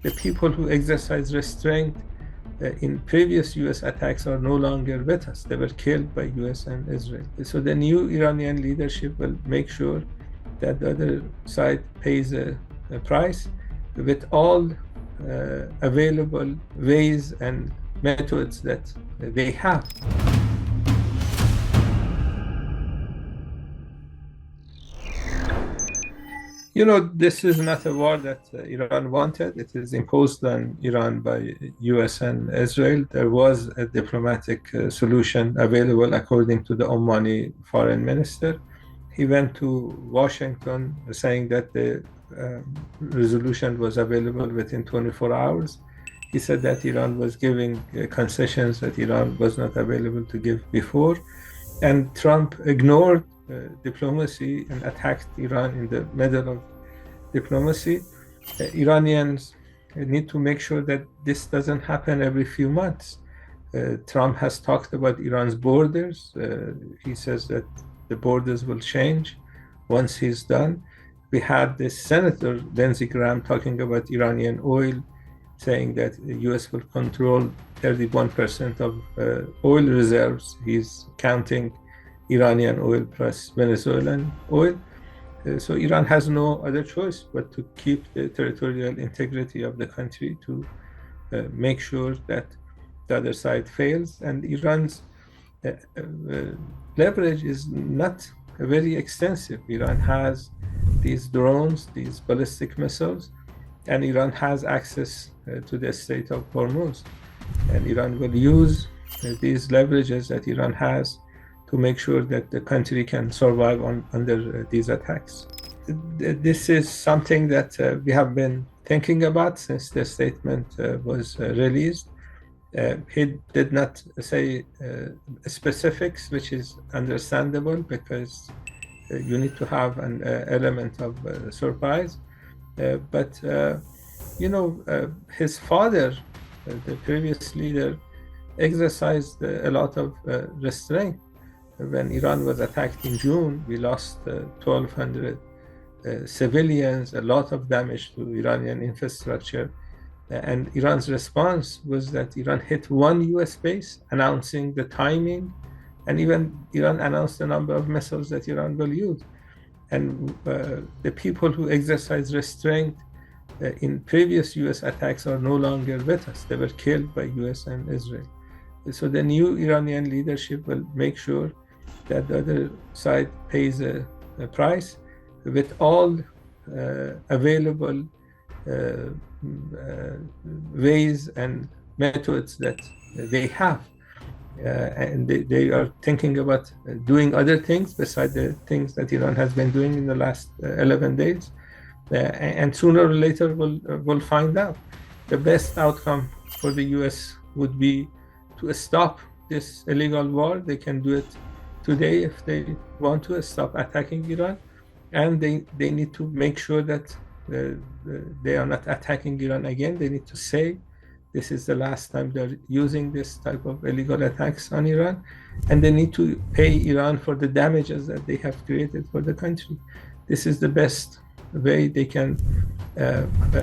the people who exercise restraint in previous US attacks are no longer with us. They were killed by US and Israel. So the new Iranian leadership will make sure that the other side pays a price with all available ways and methods that they have. You know, this is not a war that Iran wanted. It is imposed on Iran by US and Israel. There was a diplomatic solution available according to the Omani foreign minister. He went to Washington saying that the resolution was available within 24 hours. He said that Iran was giving concessions that Iran was not available to give before. And Trump ignored diplomacy and attacked Iran in the middle of diplomacy. Iranians need to make sure that this doesn't happen every few months. Trump has talked about Iran's borders. He says that the borders will change once he's done. We had this Senator Lindsey Graham talking about Iranian oil, saying that the US will control 31% of oil reserves. He's counting Iranian oil plus Venezuelan oil. So Iran has no other choice but to keep the territorial integrity of the country, to make sure that the other side fails. And Iran's leverage is not very extensive. Iran has these drones, these ballistic missiles, and Iran has access to the Strait of Hormuz. And Iran will use these leverages that Iran has to make sure that the country can survive under these attacks. This is something that we have been thinking about since the statement was released. He did not say specifics, which is understandable because you need to have an element of surprise. But his father, the previous leader, exercised a lot of restraint. When Iran was attacked in June, we lost 1,200 civilians, a lot of damage to Iranian infrastructure. And Iran's response was that Iran hit one US base, announcing the timing, and even Iran announced the number of missiles that Iran will use. And the people who exercise restraint in previous US attacks are no longer with us. They were killed by US and Israel. So the new Iranian leadership will make sure that the other side pays a price with all available ways and methods that they have. And they are thinking about doing other things besides the things that Iran has been doing in the last 11 days. And sooner or later we'll find out. The best outcome for the US would be to stop this illegal war. They can do it today if they want to stop attacking Iran. And they need to make sure that they are not attacking Iran again. They need to say this is the last time they're using this type of illegal attacks on Iran. And they need to pay Iran for the damages that they have created for the country. This is the best way they can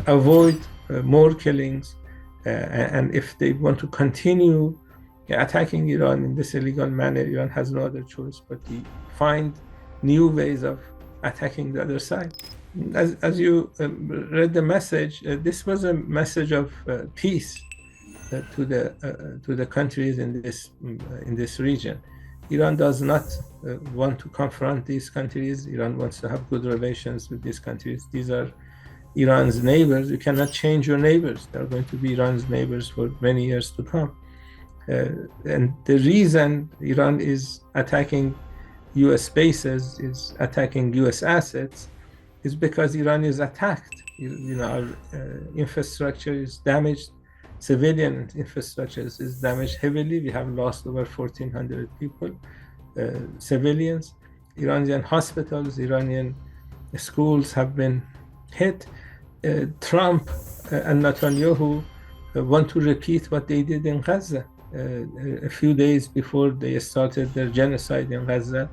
avoid more killings. And if they want to continue attacking Iran in this illegal manner, Iran has no other choice but to find new ways of attacking the other side. As you read the message, this was a message of peace to the countries in this region. Iran does not want to confront these countries. Iran wants to have good relations with these countries. These are Iran's neighbors. You cannot change your neighbors. They are going to be Iran's neighbors for many years to come. And the reason Iran is attacking US bases, is attacking US assets, is because Iran is attacked. Our infrastructure is damaged. Civilian infrastructure is damaged heavily. We have lost over 1,400 people, civilians. Iranian hospitals, Iranian schools have been hit. Trump and Netanyahu want to repeat what they did in Gaza. A few days before they started their genocide in Gaza,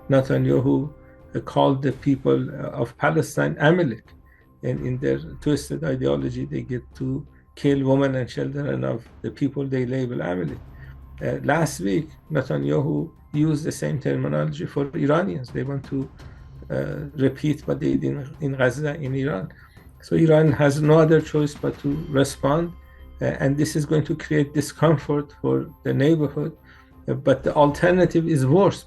Netanyahu called the people of Palestine Amalek. and in their twisted ideology, they get to kill women and children of the people they label Amali. Last week, Netanyahu used the same terminology for Iranians. They want to repeat what they did in Gaza, in Iran. So Iran has no other choice but to respond, and this is going to create discomfort for the neighborhood. But the alternative is worse.